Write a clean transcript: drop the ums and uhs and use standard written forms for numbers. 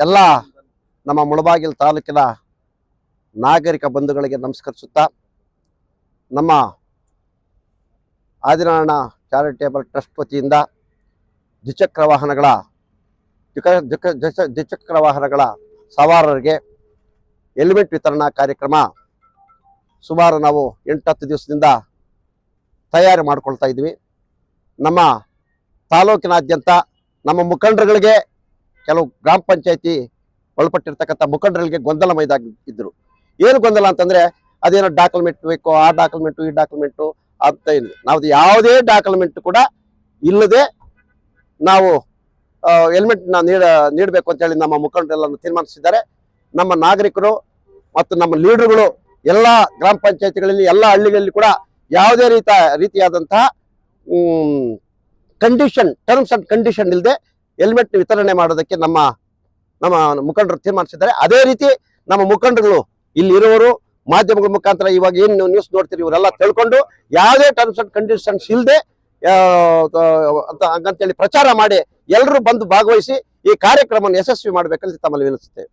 ಎಲ್ಲ ನಮ್ಮ ಮುಳಬಾಗಿಲು ತಾಲೂಕಿನ ನಾಗರಿಕ ಬಂಧುಗಳಿಗೆ ನಮಸ್ಕರಿಸುತ್ತಾ ನಮ್ಮ ಆದಿನಾರಾಯಣ ಚಾರಿಟೇಬಲ್ ಟ್ರಸ್ಟ್ ವತಿಯಿಂದ ದ್ವಿಚಕ್ರ ವಾಹನಗಳ ಸವಾರರಿಗೆ ಹೆಲ್ಮೆಟ್ ವಿತರಣಾ ಕಾರ್ಯಕ್ರಮ ಸುಮಾರು ನಾವು 8-10 ದಿವಸದಿಂದ ತಯಾರಿ ಮಾಡ್ಕೊಳ್ತಾ ಇದ್ವಿ. ನಮ್ಮ ತಾಲೂಕಿನಾದ್ಯಂತ ನಮ್ಮ ಮುಖಂಡರುಗಳಿಗೆ ಕೆಲವು ಗ್ರಾಮ ಪಂಚಾಯತಿ ಒಳಪಟ್ಟಿರ್ತಕ್ಕಂಥ ಮುಖಂಡರುಗಳಿಗೆ ಗೊಂದಲಮಯದಾಗಿದ್ದರು. ಏನು ಗೊಂದಲ ಅಂತಂದರೆ ಅದೇನೋ ಡಾಕ್ಯುಮೆಂಟ್ ಬೇಕು, ಆ ಡಾಕ್ಯುಮೆಂಟು ಈ ಡಾಕ್ಯುಮೆಂಟು ಅಂತ ಇದೆ. ನಾವು ಯಾವುದೇ ಡಾಕ್ಯುಮೆಂಟ್ ಕೂಡ ಇಲ್ಲದೆ ನಾವು ಹೆಲ್ಮೆಟ್ನ ನೀಡಬೇಕು ಅಂತೇಳಿ ನಮ್ಮ ಮುಖಂಡರೆಲ್ಲ ತೀರ್ಮಾನಿಸಿದ್ದಾರೆ. ನಮ್ಮ ನಾಗರಿಕರು ಮತ್ತು ನಮ್ಮ ಲೀಡರ್ಗಳು ಎಲ್ಲ ಗ್ರಾಮ ಪಂಚಾಯತಿಗಳಲ್ಲಿ ಎಲ್ಲ ಹಳ್ಳಿಗಳಲ್ಲಿ ಕೂಡ ಯಾವುದೇ ರೀತಿಯಾದಂತಹ ಟರ್ಮ್ಸ್ ಅಂಡ್ ಕಂಡೀಷನ್ ಇಲ್ಲದೆ ಹೆಲ್ಮೆಟ್ ವಿತರಣೆ ಮಾಡೋದಕ್ಕೆ ನಮ್ಮ ಮುಖಂಡರು ತೀರ್ಮಾನಿಸಿದ್ದಾರೆ. ಅದೇ ರೀತಿ ನಮ್ಮ ಮುಖಂಡರುಗಳು ಇಲ್ಲಿ ಇರುವವರು ಮಾಧ್ಯಮಗಳ ಮುಖಾಂತರ ಇವಾಗ ಏನು ನ್ಯೂಸ್ ನೋಡ್ತೀರಿ ಇವರೆಲ್ಲ ತಿಳ್ಕೊಂಡು ಯಾವುದೇ ಟರ್ಮ್ಸ್ ಅಂಡ್ ಕಂಡೀಷನ್ಸ್ ಇಲ್ಲದೆ ಅಂತೇಳಿ ಪ್ರಚಾರ ಮಾಡಿ ಎಲ್ಲರೂ ಬಂದು ಭಾಗವಹಿಸಿ ಈ ಕಾರ್ಯಕ್ರಮವನ್ನು ಯಶಸ್ವಿ ಮಾಡಬೇಕಂತ ತಮ್ಮಲ್ಲಿ ವಿನಿಸುತ್ತೇವೆ.